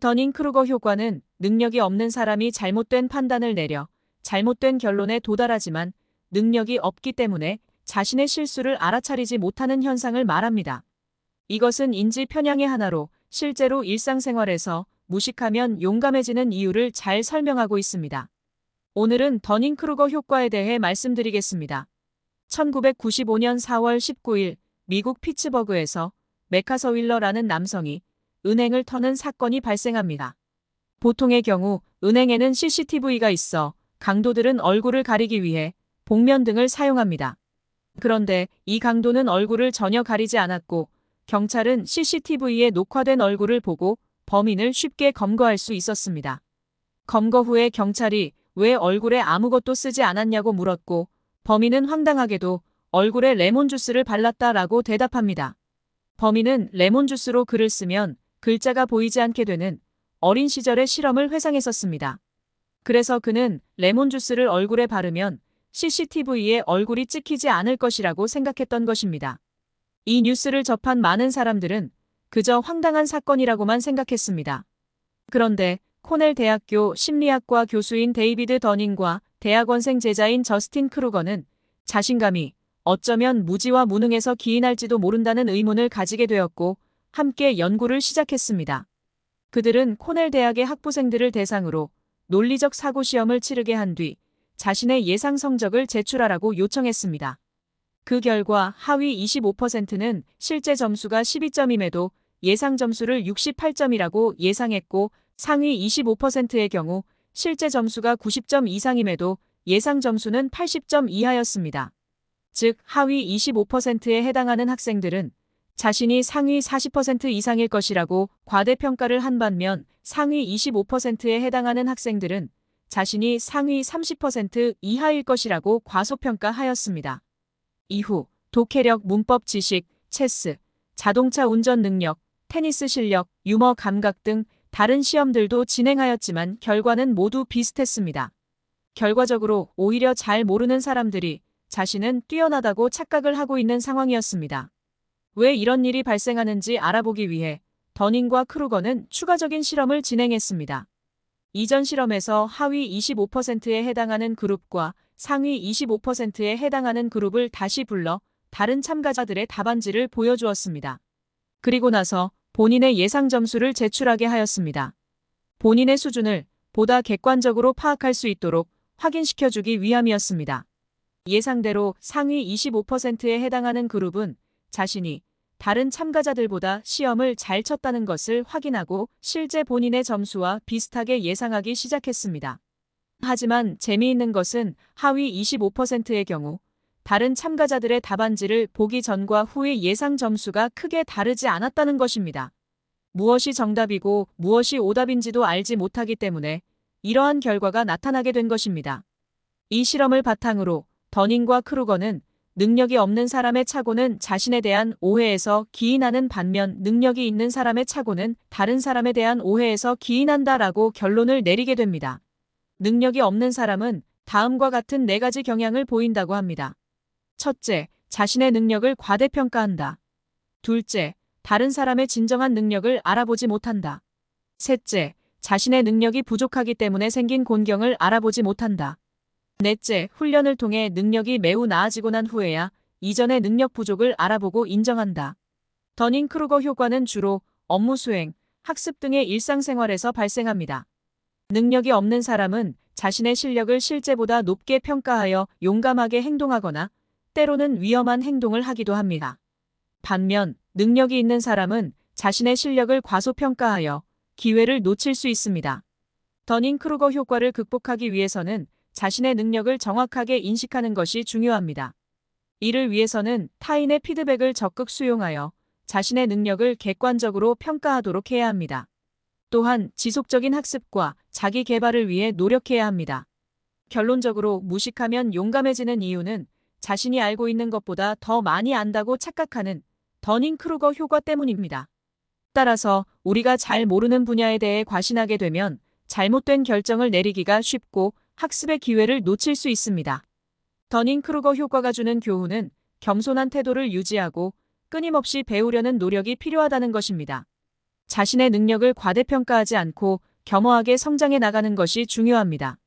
더닝크루거 효과는 능력이 없는 사람이 잘못된 판단을 내려 잘못된 결론에 도달하지만 능력이 없기 때문에 자신의 실수를 알아차리지 못하는 현상을 말합니다. 이것은 인지 편향의 하나로 실제로 일상생활에서 무식하면 용감해지는 이유를 잘 설명하고 있습니다. 오늘은 더닝크루거 효과에 대해 말씀드리겠습니다. 1995년 4월 19일 미국 피츠버그에서 메카서 윌러라는 남성이 은행을 터는 사건이 발생합니다. 보통의 경우 은행에는 CCTV가 있어 강도들은 얼굴을 가리기 위해 복면 등을 사용합니다. 그런데 이 강도는 얼굴을 전혀 가리지 않았고 경찰은 CCTV에 녹화된 얼굴을 보고 범인을 쉽게 검거할 수 있었습니다. 검거 후에 경찰이 왜 얼굴에 아무것도 쓰지 않았냐고 물었고 범인은 황당하게도 얼굴에 레몬 주스를 발랐다라고 대답합니다. 범인은 레몬 주스로 글을 쓰면 글자가 보이지 않게 되는 어린 시절의 실험을 회상했었습니다. 그래서 그는 레몬 주스를 얼굴에 바르면 CCTV에 얼굴이 찍히지 않을 것이라고 생각했던 것입니다. 이 뉴스를 접한 많은 사람들은 그저 황당한 사건이라고만 생각했습니다. 그런데 코넬 대학교 심리학과 교수인 데이비드 더닝과 대학원생 제자인 저스틴 크루거는 자신감이 어쩌면 무지와 무능에서 기인할지도 모른다는 의문을 가지게 되었고 함께 연구를 시작했습니다. 그들은 코넬 대학의 학부생들을 대상으로 논리적 사고 시험을 치르게 한 뒤 자신의 예상 성적을 제출하라고 요청했습니다. 그 결과 하위 25%는 실제 점수가 12점임에도 예상 점수를 68점이라고 예상했고 상위 25%의 경우 실제 점수가 90점 이상임에도 예상 점수는 80점 이하였습니다. 즉 하위 25%에 해당하는 학생들은 자신이 상위 40% 이상일 것이라고 과대평가를 한 반면 상위 25%에 해당하는 학생들은 자신이 상위 30% 이하일 것이라고 과소평가하였습니다. 이후 독해력, 문법 지식, 체스, 자동차 운전 능력, 테니스 실력, 유머 감각 등 다른 시험들도 진행하였지만 결과는 모두 비슷했습니다. 결과적으로 오히려 잘 모르는 사람들이 자신은 뛰어나다고 착각을 하고 있는 상황이었습니다. 왜 이런 일이 발생하는지 알아보기 위해 더닝과 크루거는 추가적인 실험을 진행했습니다. 이전 실험에서 하위 25%에 해당하는 그룹과 상위 25%에 해당하는 그룹을 다시 불러 다른 참가자들의 답안지를 보여주었습니다. 그리고 나서 본인의 예상 점수를 제출하게 하였습니다. 본인의 수준을 보다 객관적으로 파악할 수 있도록 확인시켜주기 위함이었습니다. 예상대로 상위 25%에 해당하는 그룹은 자신이 다른 참가자들보다 시험을 잘 쳤다는 것을 확인하고 실제 본인의 점수와 비슷하게 예상하기 시작했습니다. 하지만 재미있는 것은 하위 25%의 경우 다른 참가자들의 답안지를 보기 전과 후의 예상 점수가 크게 다르지 않았다는 것입니다. 무엇이 정답이고 무엇이 오답인지도 알지 못하기 때문에 이러한 결과가 나타나게 된 것입니다. 이 실험을 바탕으로 더닝과 크루거는 능력이 없는 사람의 착오는 자신에 대한 오해에서 기인하는 반면 능력이 있는 사람의 착오는 다른 사람에 대한 오해에서 기인한다라고 결론을 내리게 됩니다. 능력이 없는 사람은 다음과 같은 4가지 경향을 보인다고 합니다. 첫째, 자신의 능력을 과대평가한다. 둘째, 다른 사람의 진정한 능력을 알아보지 못한다. 셋째, 자신의 능력이 부족하기 때문에 생긴 곤경을 알아보지 못한다. 넷째, 훈련을 통해 능력이 매우 나아지고 난 후에야 이전의 능력 부족을 알아보고 인정한다. 더닝크루거 효과는 주로 업무 수행, 학습 등의 일상생활에서 발생합니다. 능력이 없는 사람은 자신의 실력을 실제보다 높게 평가하여 용감하게 행동하거나 때로는 위험한 행동을 하기도 합니다. 반면 능력이 있는 사람은 자신의 실력을 과소평가하여 기회를 놓칠 수 있습니다. 더닝크루거 효과를 극복하기 위해서는 자신의 능력을 정확하게 인식하는 것이 중요합니다. 이를 위해서는 타인의 피드백을 적극 수용하여 자신의 능력을 객관적으로 평가하도록 해야 합니다. 또한 지속적인 학습과 자기 개발을 위해 노력해야 합니다. 결론적으로 무식하면 용감해지는 이유는 자신이 알고 있는 것보다 더 많이 안다고 착각하는 더닝크루거 효과 때문입니다. 따라서 우리가 잘 모르는 분야에 대해 과신하게 되면 잘못된 결정을 내리기가 쉽고 학습의 기회를 놓칠 수 있습니다. 더닝크루거 효과가 주는 교훈은 겸손한 태도를 유지하고 끊임없이 배우려는 노력이 필요하다는 것입니다. 자신의 능력을 과대평가하지 않고 겸허하게 성장해 나가는 것이 중요합니다.